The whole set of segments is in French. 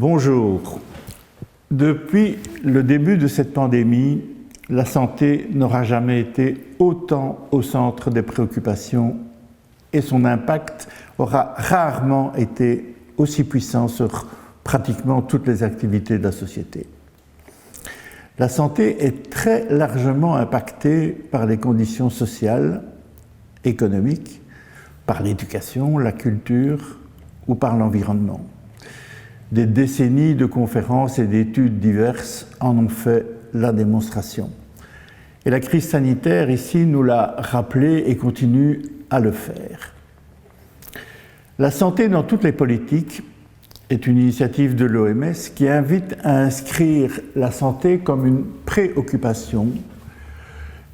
Bonjour. Depuis le début de cette pandémie, la santé n'aura jamais été autant au centre des préoccupations et son impact aura rarement été aussi puissant sur pratiquement toutes les activités de la société. La santé est très largement impactée par les conditions sociales, économiques, par l'éducation, la culture ou par l'environnement. Des décennies de conférences et d'études diverses en ont fait la démonstration. Et la crise sanitaire ici nous l'a rappelé et continue à le faire. La santé dans toutes les politiques est une initiative de l'OMS qui invite à inscrire la santé comme une préoccupation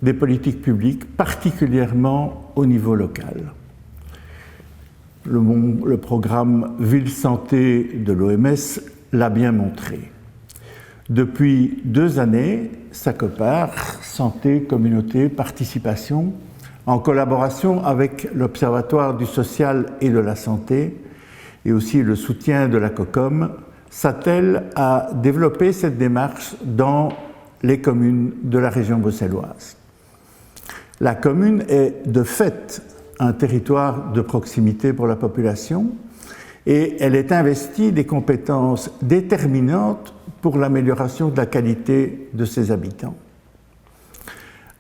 des politiques publiques, particulièrement au niveau local. Le programme Ville Santé de l'OMS l'a bien montré. Depuis 2 années, SACOPAR, Santé, Communauté, Participation, en collaboration avec l'Observatoire du social et de la santé et aussi le soutien de la COCOM, s'attelle à développer cette démarche dans les communes de la région bruxelloise. La commune est de fait un territoire de proximité pour la population et elle est investie des compétences déterminantes pour l'amélioration de la qualité de ses habitants.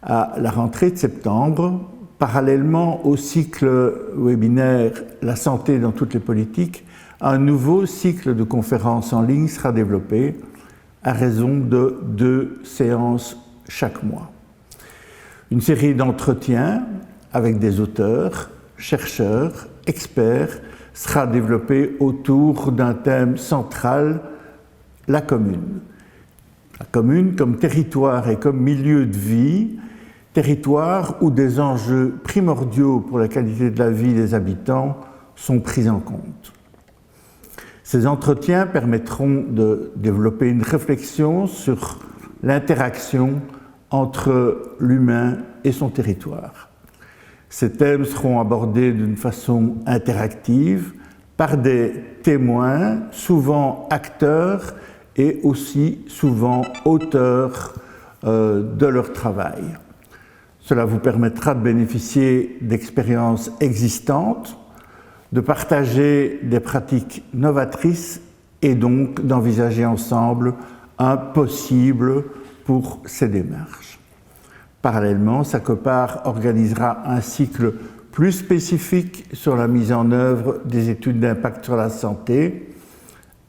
À la rentrée de septembre, parallèlement au cycle webinaire « La santé dans toutes les politiques », un nouveau cycle de conférences en ligne sera développé à raison de 2 séances chaque mois. Une série d'entretiens avec des auteurs, chercheurs, experts, sera développée autour d'un thème central, la commune. La commune comme territoire et comme milieu de vie, territoire où des enjeux primordiaux pour la qualité de la vie des habitants sont pris en compte. Ces entretiens permettront de développer une réflexion sur l'interaction entre l'humain et son territoire. Ces thèmes seront abordés d'une façon interactive par des témoins, souvent acteurs et aussi souvent auteurs de leur travail. Cela vous permettra de bénéficier d'expériences existantes, de partager des pratiques novatrices et donc d'envisager ensemble un possible pour ces démarches. Parallèlement, SACOPAR organisera un cycle plus spécifique sur la mise en œuvre des études d'impact sur la santé.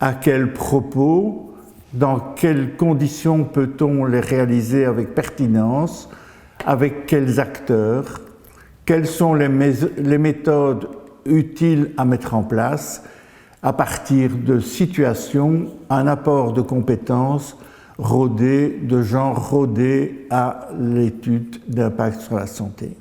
À quel propos, dans quelles conditions peut-on les réaliser avec pertinence, avec quels acteurs, quelles sont les méthodes utiles à mettre en place à partir de situations, un apport de compétences rodé, de genre rodé à l'étude d'impact sur la santé.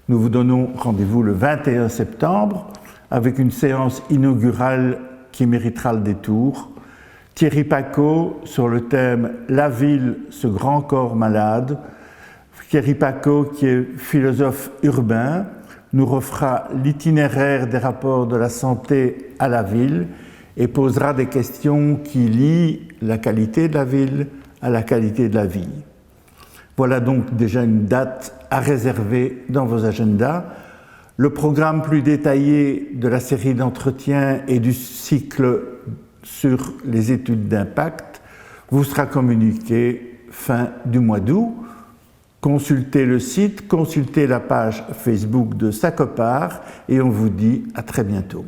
Nous vous donnons rendez-vous le 21 septembre avec une séance inaugurale qui méritera le détour. Thierry Pacaud sur le thème « La ville, ce grand corps malade ». Thierry Pacaud, qui est philosophe urbain, nous refera l'itinéraire des rapports de la santé à la ville et posera des questions qui lient la qualité de la ville à la qualité de la vie. Voilà donc déjà une date à réserver dans vos agendas. Le programme plus détaillé de la série d'entretiens et du cycle sur les études d'impact vous sera communiqué fin du mois d'août. Consultez le site, consultez la page Facebook de SACOPAR et on vous dit à très bientôt.